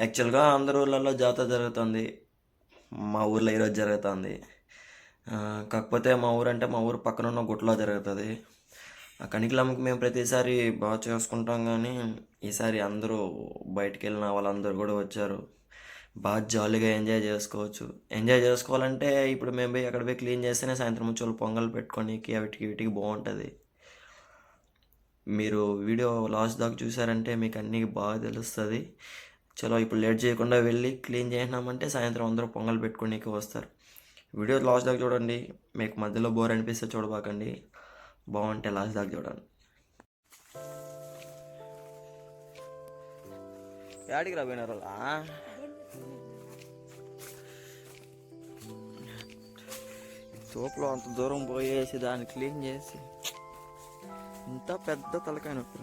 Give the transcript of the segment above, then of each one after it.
యాక్చువల్గా అందరు ఊర్లలో జాతర జరుగుతుంది. మా ఊర్లో ఈరోజు జరుగుతుంది. కాకపోతే మా ఊరు పక్కన ఉన్న గుట్టలో జరుగుతుంది. ఆ కనికలమ్మకి మేము ప్రతిసారి బాగా చేసుకుంటాం, కానీ ఈసారి అందరూ బయటికి వెళ్ళిన వాళ్ళందరూ కూడా వచ్చారు. బాగా జాలీగా ఎంజాయ్ చేసుకోవచ్చు. ఎంజాయ్ చేసుకోవాలంటే ఇప్పుడు మేము పోయి అక్కడ పోయి క్లీన్ చేస్తేనే సాయంత్రం వచ్చి వాళ్ళు పొంగల్ పెట్టుకోనికి వీటికి వీటికి బాగుంటుంది. మీరు వీడియో లాస్ట్ దాకా చూసారంటే మీకు అన్నీ బాగా తెలుస్తుంది. చలో ఇప్పుడు లేట్ చేయకుండా వెళ్ళి క్లీన్ చేసినామంటే సాయంత్రం అందరూ పొంగల్ పెట్టుకోనికి వస్తారు. వీడియో లాస్ట్ దాకా చూడండి. మీకు మధ్యలో బోర్ అనిపిస్తే చూడబాకండి, బాగుంటే లాస్ట్ దాకా చూడండి. యాడికి రాబోయినారు అలా? తోపులో అంత దూరం పోయేసి దాన్ని క్లీన్ చేసి ఇంత పెద్ద తలకాయ నొప్పి.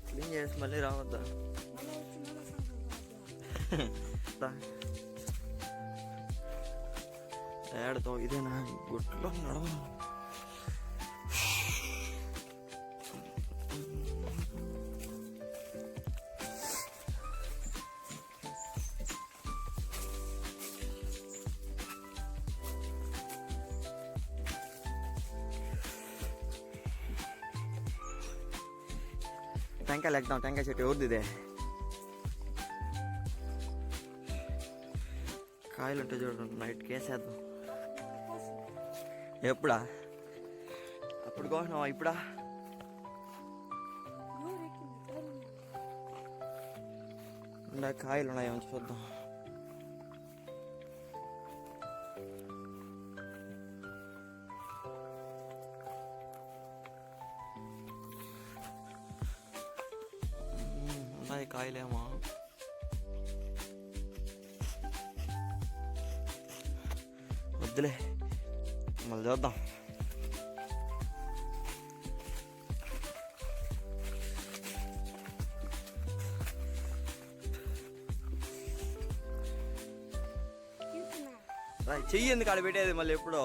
క్లీన్ చేసి మళ్ళీ రావద్దా? ఏడతో ఇదేనా గుట్లో నడవ. టెంకాయలు ఎక్దాం. టెంకాయ చెట్టు ఎవరిది ఇదే? కాయలు ఉంటే చూడండి, నైట్కి వేసేద్దాం. ఎప్పుడా? అప్పుడు కోసినావా? ఇప్పుడా? కాయలు ఉన్నాయేమో చూద్దాం. ఉన్నాయి కాయలేమో. వద్దులే, మళ్ళీ చూద్దాం. చెయ్యి ఎందుకు ఆడ పెట్టేది మళ్ళీ ఎప్పుడో?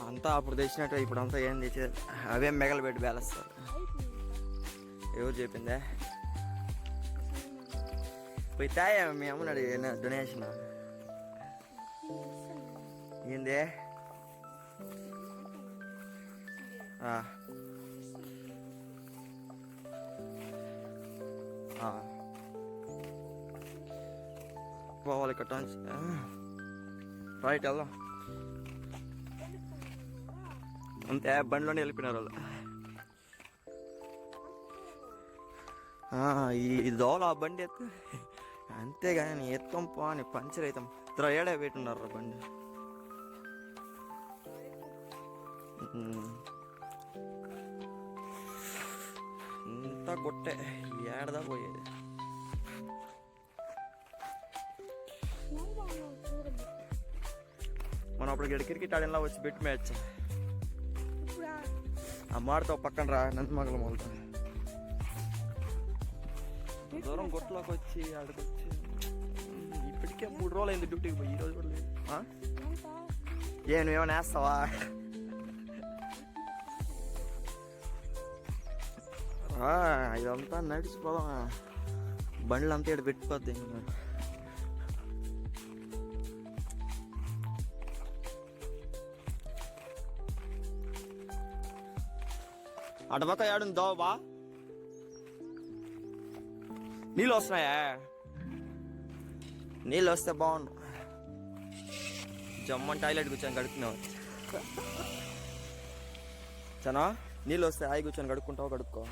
అంతా అప్పుడు తెచ్చినట్టు ఇప్పుడు అంతా ఏం తెచ్చేది? అవేం మెగలు పెట్టి బేలేస్తారు. ఎవరు చెప్పిందే? పోయి తాయ మీ అమ్మనాడు డొనేషన్ ఏంది? పోవాలి ఇక్కడ రైట్ వెళ్దాం. అంతే, బండిలోనే వెళ్ళిపోయినారు వాళ్ళు. ఈ దోల ఆ బండి ఎత్తు, అంతేగాని ఎత్తాం పో అని పంచర్ అవుతాం. ఏడే పెట్టున్నారు బండి. ఇంత కొట్టే ఏడదా పోయేది. మనం అప్పుడు ఇక్కడ క్రికెట్ ఆడినలా వచ్చి పెట్టి మ్యాచ్ ఆ మాడితో పక్కన రా నందమగలం వాళ్ళతో దూరం గుట్టలోకి వచ్చి ఆడికొచ్చి ఇప్పటికే 3 రోజులు అయింది డ్యూటీకి పోయి. ఈరోజు కూడా లేదు. నువ్వేమైనా వేస్తావా? ఇదంతా నడిచిపోదాం. బండ్లు అంతా ఇక్కడ పెట్టిపోద్ది. అటుపక్క ఏడుంది దోవబా? నీళ్ళు వస్తున్నాయా? నీళ్ళు వస్తే బాగుండు. జమ్మని టాయిలెట్ కూర్చొని కడుక్కున్నావు. చనా నీళ్ళు వస్తే హాయి కూర్చొని కడుక్కుంటావు. కడుక్కో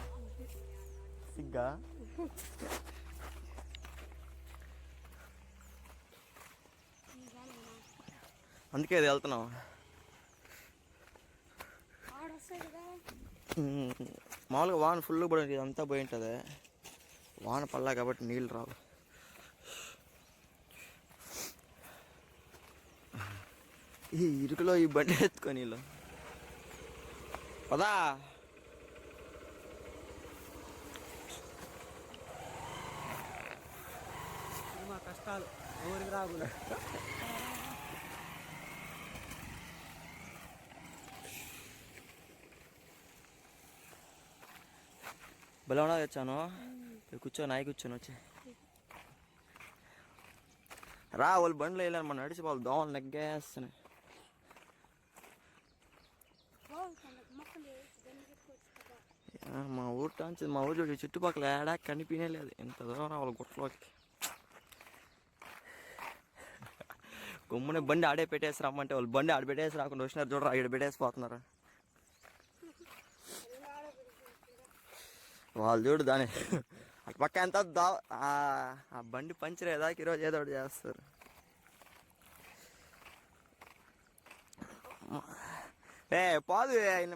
సిగ్గా. అందుకే అది వెళ్తున్నావు. మామూలుగా వాన ఫుల్ పడి ఇదంతా పోయి ఉంటుంది. వాన పల్లా కాబట్టి నీళ్ళు రావు. ఈ ఇరుకులో ఈ బండి ఎత్తుకొని నీళ్ళు పదా. చాలు ఊరికి రాకుండా. బలంగా వచ్చాను. కూర్చో నాయి కూర్చొని వచ్చి రా. వాళ్ళు బండ్లు వేయలేను మనం నడిచి వాళ్ళు దోమలు నెగ్గేస్తున్నాయి. మా ఊరు టాంచి మా ఊరు చూడు చుట్టుపక్కల ఏడా కనిపించలేదు. ఎంత దూరం రావాలి గుట్టలోకి. గమ్మునే బండి ఆడే పెట్టేసి రమ్మంటే వాళ్ళు బండి ఆడ పెట్టేసి రాకుండా వచ్చినారు చూడరా. ఆడ పెట్టేసిపోతున్నారు వాళ్ళు. చూడు దాని అటు పక్క ఎంత ఆ బండి పంచర్ ఏదాకా ఈరోజు ఏదో ఒకటి చేస్తారు. పోదు ఆయన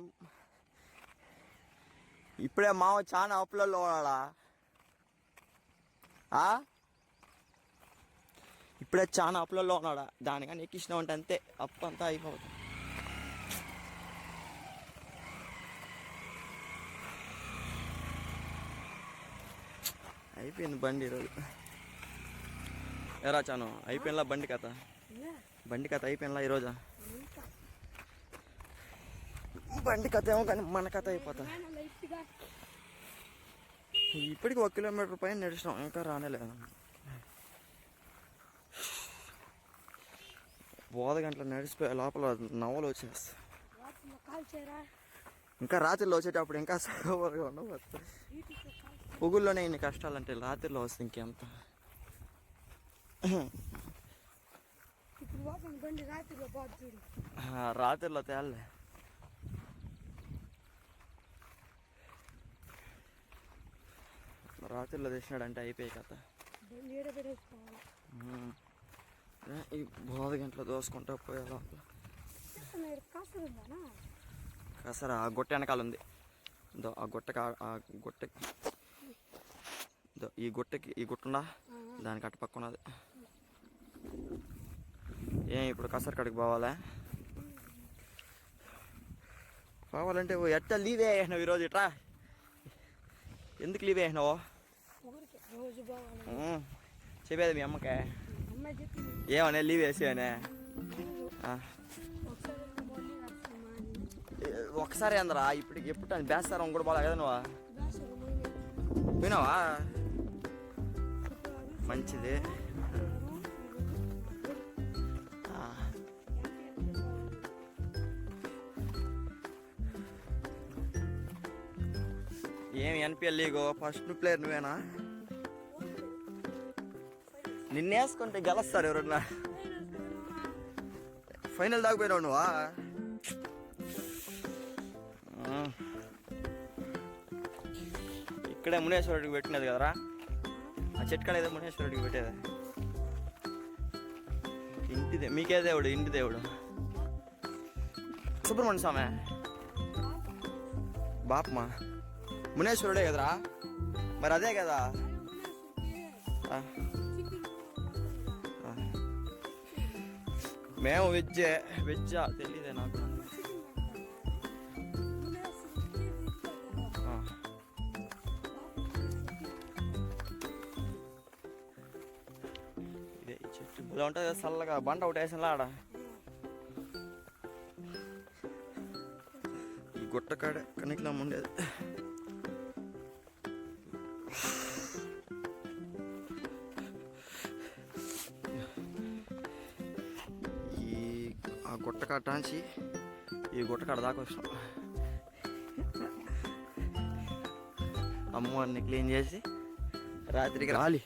ఇప్పుడే మావ చాలా అప్పులలో వాడా. ఇప్పుడే చాలా అప్పులలో ఉన్నాడా. దానికని ఎక్కించినావు అంటే అంతే అప్పు అంతా అయిపోతుంది. అయిపోయింది బండి ఈరోజు. ఎరా చాను అయిపోయినలా బండి కథ. బండి కథ అయిపోయినలా ఈరోజు. బండి కథ ఏమో కానీ మన కథ అయిపోతా. ఇప్పటికి 1 కిలోమీటర్ పైన నడిచినాం, ఇంకా రానేలేదు. 5 గంటలు నడిచిపోయే లోపల నవ్వులు వచ్చేస్తాయి. ఇంకా రాత్రిలో వచ్చేటప్పుడు ఇంకా సూపర్గా ఉండవు. పొగుల్లోనే ఇన్ని కష్టాలు అంటే రాత్రిలో వస్తే ఇంకెంత. రాత్రిలో తేలే. రాత్రిలో తెచ్చినాడంటే అయిపోయి కదా. ఈ 5 గంటలు దోసుకుంటా పోయే లోపల కసరా ఆ గొట్ట వెనకాల ఉంది. ఆ గొట్టకి ఈ గుట్టుండా దానికి అటు పక్క ఉన్నది. ఇప్పుడు కసర కాడికి పోవాలంటే ఎట్లా లీవ్ వేసినావు ఈరోజు? ఇట్రా ఎందుకు లీవ్ వేసినావు? చెప్పేది మీ అమ్మకే ఏమనే లీవ్ వేసేవనే? ఒకసారి అందరా ఇప్పటికి ఎప్పుడు బేస్తారం కూడా బాగా కదా. నువ్వు పోయినావా? మంచిది. ఏమి ఎన్పిఎల్ లీగో ఫస్ట్ ప్లేయర్ నువ్వేనా? నిన్నేసుకుంటే గెలుస్తారు ఎవరన్నా. ఫైనల్ దాకా పోయినావు నువ్వా? ఇక్కడే మునేశ్వరుడికి పెట్టినది కదరా. ఆ చెట్టు కాడ ఏదో మునేశ్వరుడికి పెట్టేది. ఇంటి మీకే దేవుడు, ఇంటి దేవుడు సుబ్రహ్మణ్య స్వామి బాపమా. మునేశ్వరుడే కదరా. మరి అదే కదా. మేము వెజ్జా తెలీదే నాకు. ఇదే ఈ చెట్టు ఇలా ఉంటుంది కదా చల్లగా. బండ ఒకటి వేసినలా ఆడ ఈ గుట్ట కాడ కనికలం ఉండేది. ఆ గుట్ట కాటాంచి ఈ గుట్ట కాడ దాకా వచ్చినాం. అమ్మవారిని క్లీన్ చేసి రాత్రికి రాలి.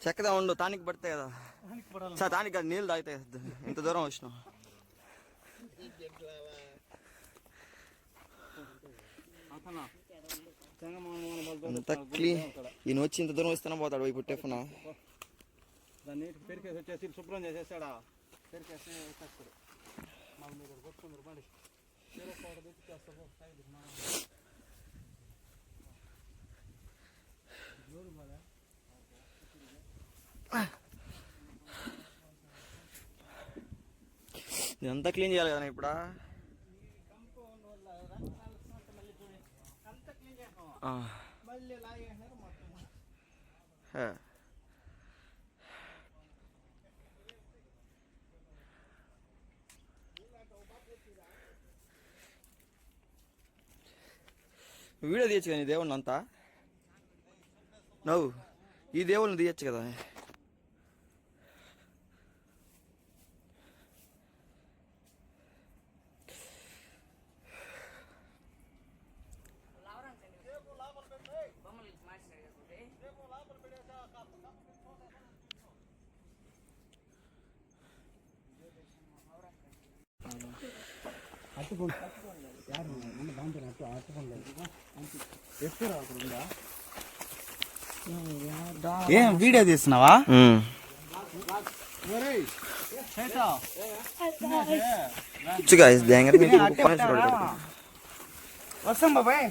చెక్కదా ఉండు తానికి పడితే కదా సార్. తానికి నీళ్ళు తాగితే ఇంత దూరం వచ్చినాం. అంత క్లీన్. ఈయన వచ్చి ఇంత దూరం వస్తేనే పోతాడు ఇప్పుడు టిఫిన్. దాన్ని పెరికేసి వచ్చేసి శుభ్రం చేసేసాడా పెరికేసి వేసేస్తాడు మా మీద కొట్టుకుందరు బండి చేస్తారు ఇదంతా క్లీన్ చేయాలి కదా ఇప్పుడు వీడియో తీయచ్చు కదా ఈ దేవుణ్ణి అంతా నవ్వు ఈ దేవుళ్ళని తీయచ్చు కదా ఏం వీడియో తీస్తున్నావా వస్తాం బాబాయ్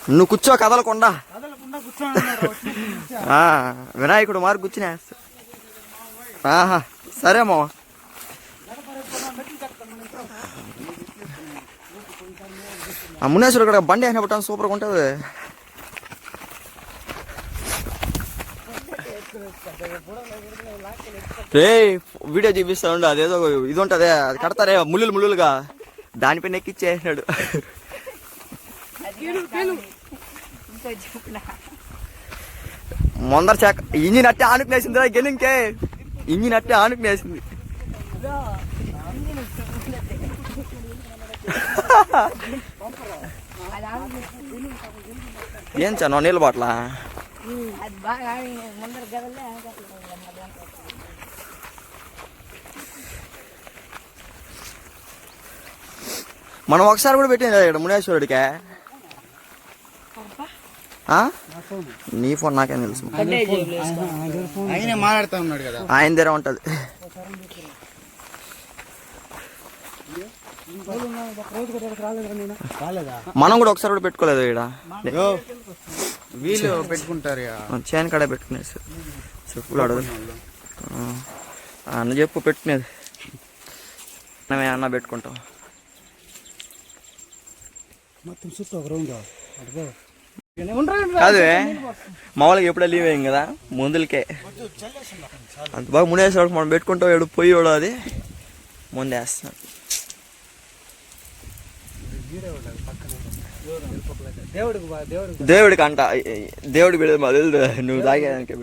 నువ్వు కూర్చో కదలకుండా వినాయకుడు మారు కూర్చునే సరే మామ మునేశ్వరు ఇక్కడ బండి అయినా పెట్టాను సూపర్గా ఉంటుంది రే వీడియో చూపిస్తా ఉండు అదేదో ఇది ఉంటుంది అది కడతారే ముళ్ళులుగా దానిపైన ఎక్కిచ్చేసినాడు ముందర చాక ఇంజిన్ అట్టే ఆనుకునేసింది రా గెలింకే ఇంజిన్ అట్టే ఆనుకునేసింది ఏం చా నీళ్ళ బాట్ల మనం ఒకసారి కూడా పెట్టింది ఇక్కడ మునేశ్వరుడికే నీ ఫోన్ నాకేం తెలుసు మాట్లాడుతూ ఉన్నాడు కదా ఆయన దగ్గర ఉంటది మనం కూడా ఒకసారి కూడా పెట్టుకోలేదు ఇక్కడ వీళ్ళు పెట్టుకుంటారు చేను కాడ పెట్టుకునేది చెప్పులు అడగదు అన్న చెప్పు పెట్టుకునేది మనమే అన్న పెట్టుకుంటాం మొత్తం చుట్టూ ఒక రౌండ్ కాదు మామూలుగా ఎప్పుడే లీవ్ అయ్యింది కదా ముందులకే అంత బాగా మునేసేవాడు మనం పెట్టుకుంటాం ఎడు పోయేవాడు అది ముందేస్తున్నాడు దేవుడికి అంట దేవుడికి పెడదు మా తెలుదు నువ్వు తాగేదానికి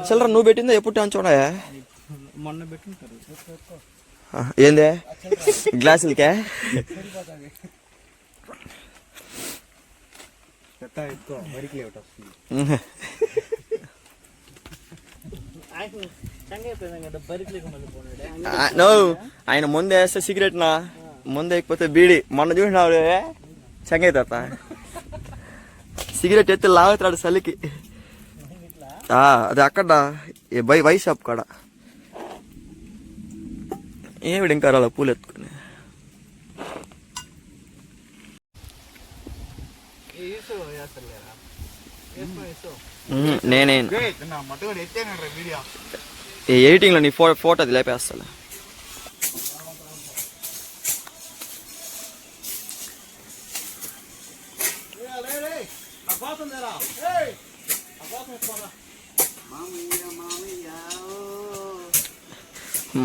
చిల్లర నువ్వు పెట్టిందా ఎప్పుడు చూడ మొన్న పెట్టుకుంటారు ఏందే గ్లాసులకే ఆయన ముందు వేస్తే సిగరెట్ నా ముందు వేయకపోతే బీడి మొన్న చూసినావు చెంగైత సిగరెట్ ఎత్తి లాగుతాడు చలికి అది అక్కడ వై షాప్ కాడ ఏమిడు ఇంకా అలా పూలు ఎత్తుకుని నేనే ఎడిటింగ్ లో నీ ఫోటో అది లేపేస్తా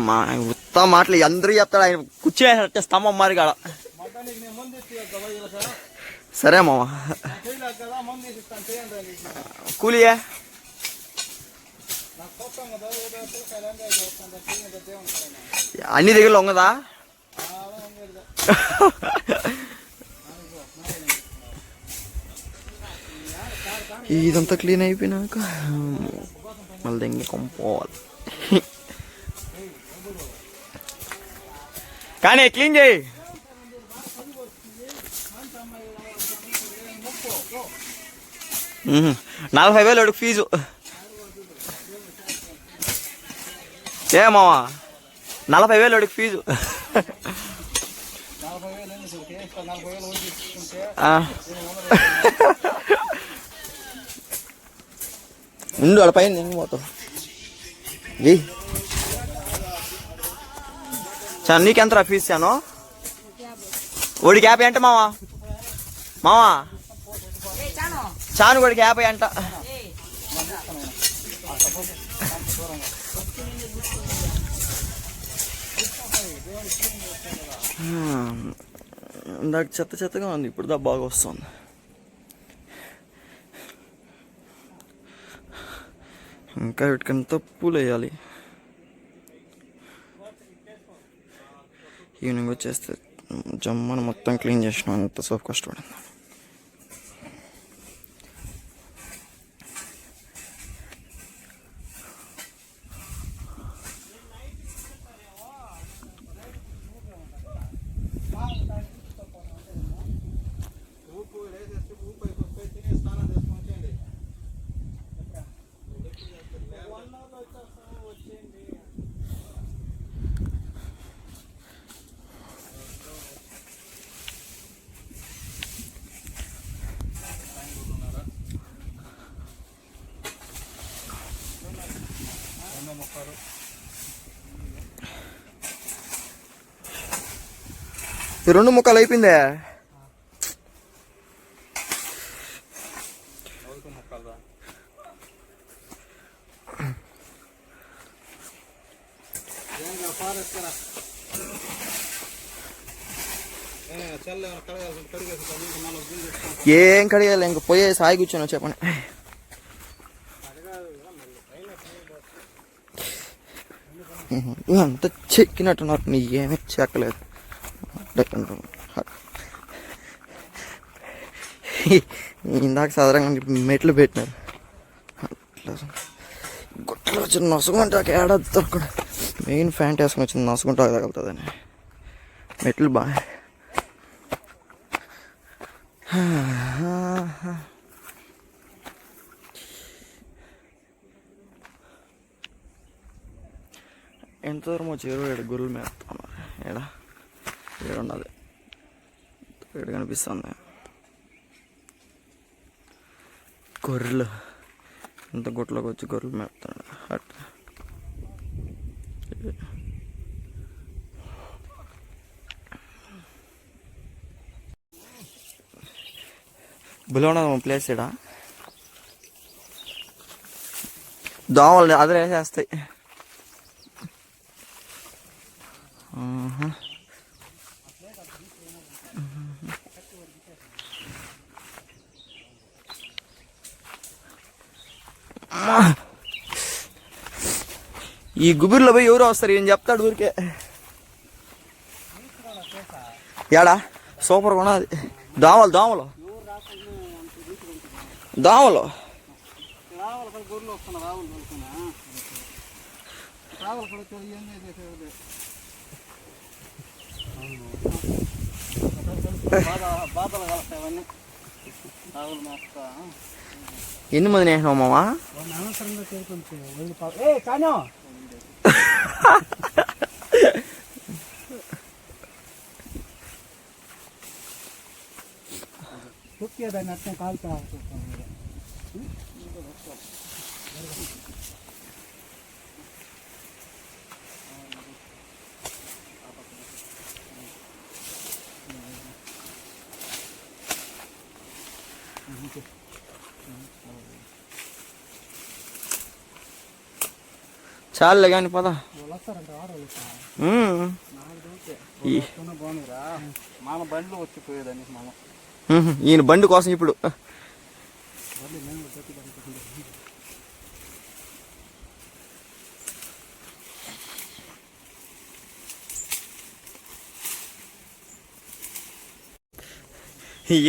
మా ఉత్త మాటలు అందరూ చెప్తాడు ఆయన కూర్చోటే స్తంభం మారి కాడ సరే మామ కూలియే అన్ని దగ్గరలో ఉంగదా ఇదంతా క్లీన్ అయిపోయినాక మళ్ళీ దెంగి కొంపోవాలి కానీ క్లీన్ చేయి 40,000 వాడికి ఫీజు. ఏ మావా 40,000 వాడికి ఫీజు. 40,000 ఏంది చూడు, 40,000 వడ్డీ తీసుకుంటే ఉండు వాళ్ళ పైన నేను పోతావు చా నీకెంతరా ఫీజు చాను? వాడికి 50 అంట మావా. మావా చాను వాడికి 50 అంట. ఇందాక చెత్తగా ఉంది, ఇప్పుడు దా బాగా వస్తుంది. ఇంకా వీటికంతా పూలు వేయాలి. ఈవినింగ్ వచ్చేస్తే జమ్మని మొత్తం క్లీన్ చేసినాం. అంత సేపు కష్టపడింది. ఈ 2 ముక్కలు అయిపోయిందే. ఏం కడిగాలి, ఇంక పోయే సాయి కూర్చొని చెప్పండి. అంత చెక్కినట్టున్నారు, నీ ఏమీ చెక్కలేదు. ఇందాక సాధారణంగా మెట్లు పెట్టినారు. అట్లా గుట్లో వచ్చిన నొసగుంటాక ఏడా దొరకడు. మెయిన్ ఫ్యాంట్ వేసుకొని వచ్చింది, నొసగుంటాక తగులుతుందని. మెట్లు బాగా ఎంత దూరం వచ్చి ఏడు గొర్రెలు మేపుతున్నారు. ఏడున్నది, ఏడు కనిపిస్తుంది. గొర్రెలు ఇంత గుట్లోకి వచ్చి గొర్రెలు మేపుతున్నాడు. అట్లా బులో ప్లేస్ ఇడా దోమలు అదే వేసేస్తాయి. ఈ గుబుర్లో పోయి ఎవరో వస్తారు, ఏం చెప్తాడు ఊరికే. ఏడా సూపర్గా ఉన్నది. దోమలు దోమలు దోమలు ఎన్ని మంది నేసినావు మామా? దాన్ని అర్థం కాలుతా చాలులే కానీ పద. మామ బండ్లు వచ్చిపోయేదాన్ని మామ. ఈయన బండి కోసం ఇప్పుడు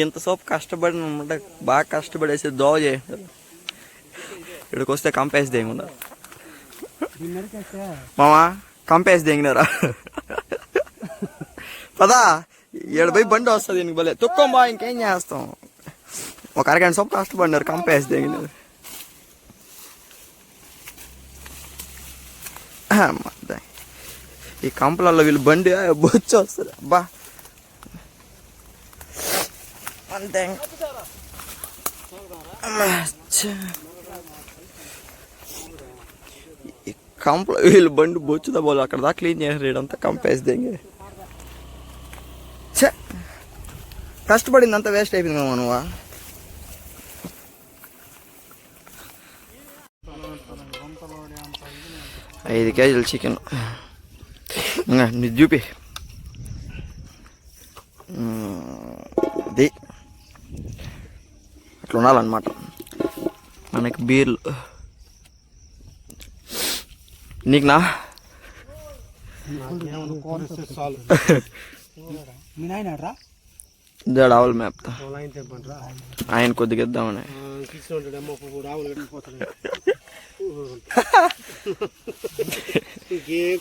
ఎంతసేపు కష్టపడి బాగా కష్టపడేసి దోవ చేయండి. ఇక్కడికి వస్తే కంపేసి దేయకుండా మామా, కంపేసి దేగినారా? పదా, 7 బండి వస్తుంది. దీనికి భలే తుక్కోం బా, ఇంకేం చేస్తాం. ఒక అరగంట సేపు కష్టపడినారు కంపేసి దిగినారు. ఈ కంపలలో వీళ్ళు బండి బొచ్చు వస్తారు అబ్బా. అంతే ఈ కంపలో వీళ్ళు బండి బొచ్చుదా బోలు అక్కడ దాకా క్లీన్ చేసారు. ఇడంతా కంపేసి దిగి కష్టపడింది అంతా వేస్ట్ అయిపోయింది కదా నువ్వా. 5 కేజీలు చికెన్ నీ చూపి. అది అట్లా ఉండాలన్నమాట మనకి బీర్లు. నీకునా ఆవులు మేపుతా. ఆయన కొద్దిగా ఇద్దామని. ఇంకేం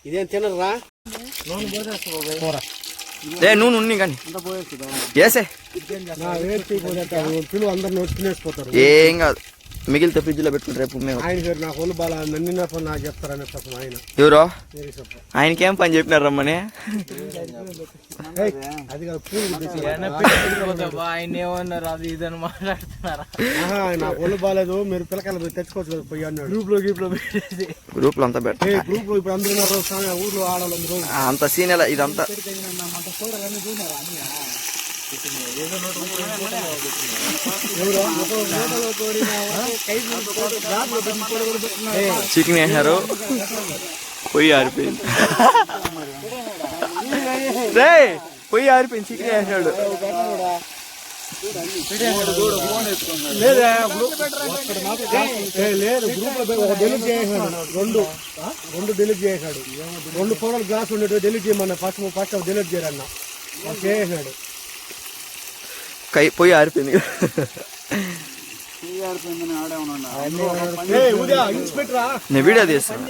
ఇదేం తినరా నూనె ఉన్ని కానీ వేసే ఏం కాదు. మిగిలితే ఫ్రిడ్జ్ లో పెట్టుకుంటారు రేపు మేము. నాకు ఒళ్ళు బాగా నన్ను పని నాకు చెప్తారని ఆయన ఎవరో ఆయనకేం పని చెప్పినారు రమ్మని. అది ఆయన ఏమన్నారు అది ఇదని మాట్లాడుతున్నారా? నాకు ఒళ్ళు బాగాలేదు మీరు పిల్లకాయలు తెచ్చుకోవచ్చు కదా పోయి అన్నాడు. గ్రూప్ లో అంతా పెట్టారు. గ్రూప్ లో ఇప్పుడు అందరూ ఊర్లో ఆడాలి అంత సీన్ ఎలా ఇదంతా. చికెన్ వేసారు పొయ్యి ఆరిపోయింది. రే పొయ్యి ఆరిపోయింది చికెన్ వేసాడు. లేదు గ్రూప్ లో డెలిట్ చేసాడు. రెండు డెలిట్ చేసాడు. 2 ఫోటోలు గ్లాస్ ఉండేవి డెలిట్ చేయమన్నా. ఫస్ట్ డెలిట్ చేయరన్న చేసాడు. పొయ్యి ఆరిపోయింది. నేను వీడియో తీస్తాను.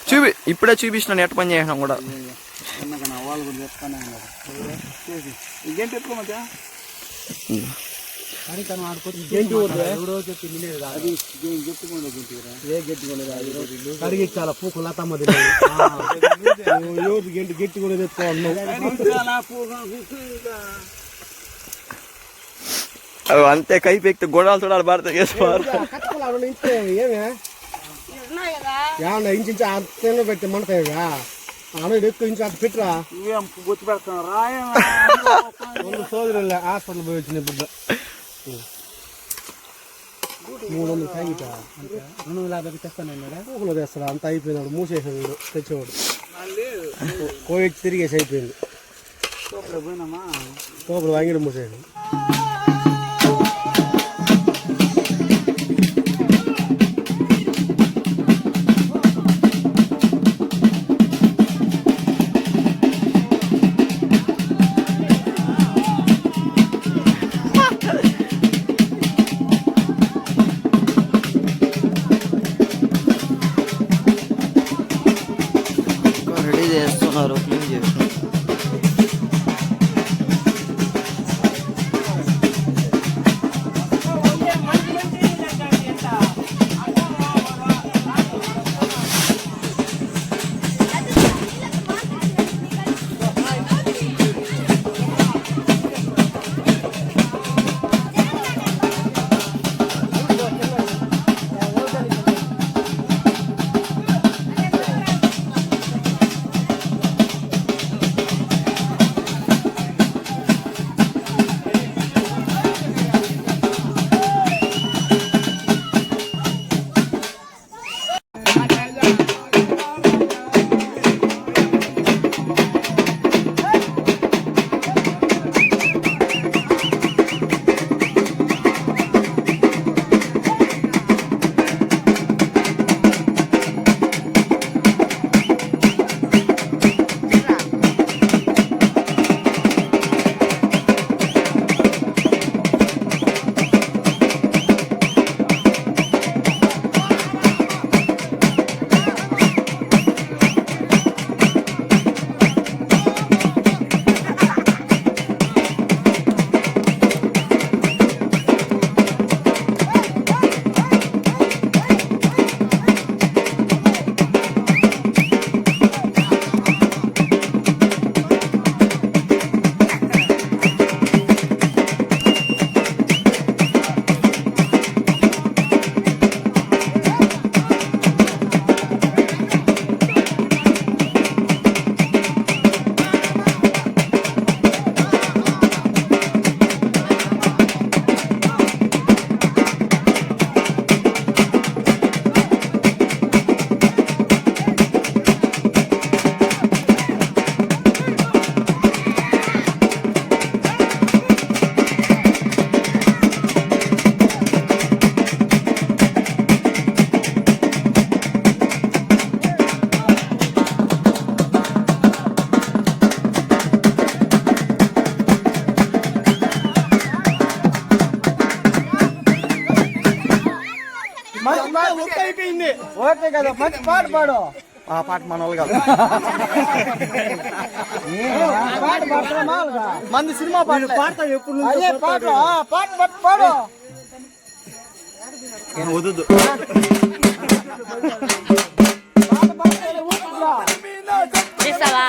చూపి ఇప్పుడే చూపించిన ఎట్ట పని చేసినా కూడా. కరిగించాల పూకు లతమ్మ గంటి గట్టి కూడా తెచ్చుకోవాలి. అంతే కైపు ఎక్కితే గొడవలు చూడాలి భారత చేసుకోవాలి. ఏమన్నా ఇంచు అంత పెట్టి మంటాయిగా అన్నది ఎక్కువ ఇంచు అంత పెట్టరా గుర్తు పెడతాను. సోదరులే హాస్పిటల్ పోయి వచ్చిన బిడ్డ 300 తగ్గిట 250 తెస్తాను. పూకులో తెస్తాడు అంత అయిపోయినాడు. మూసేసాడు తెచ్చేవాడు. కోవిడ్ తిరిగేసి అయిపోయింది. తోపుడు వాంగిడు మూసేసాడు. రెడీ చేస్తున్నారు, క్లీన్ చేస్తున్నారు. అయిపోయింది. ఓకే కదా మంచి పాట పాడు. ఆ పాట మన వాళ్ళు కాదు, పాట పాడతారా మామూలుగా? మంది సినిమా పాట పాడతా ఎప్పుడు అదే పాట పాట పాడు. వద్దు. చేస్తావా?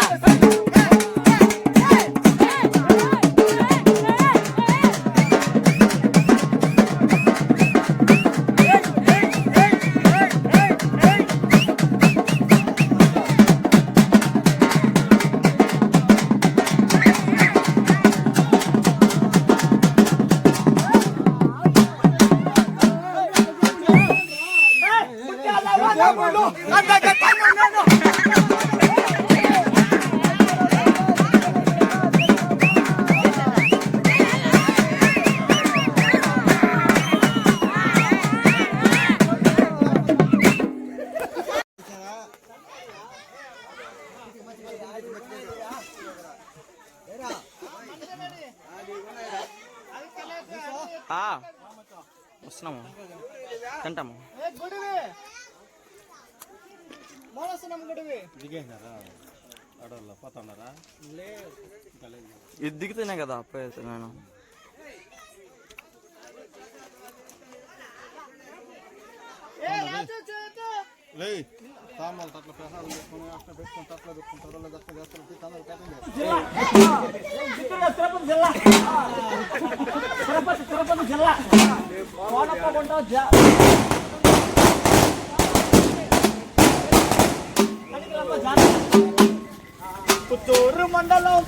వస్తున్నాము, తింటాము. ఇది దిగితేనే కదా అప్పుడు నేను పుత్తూరు మండలం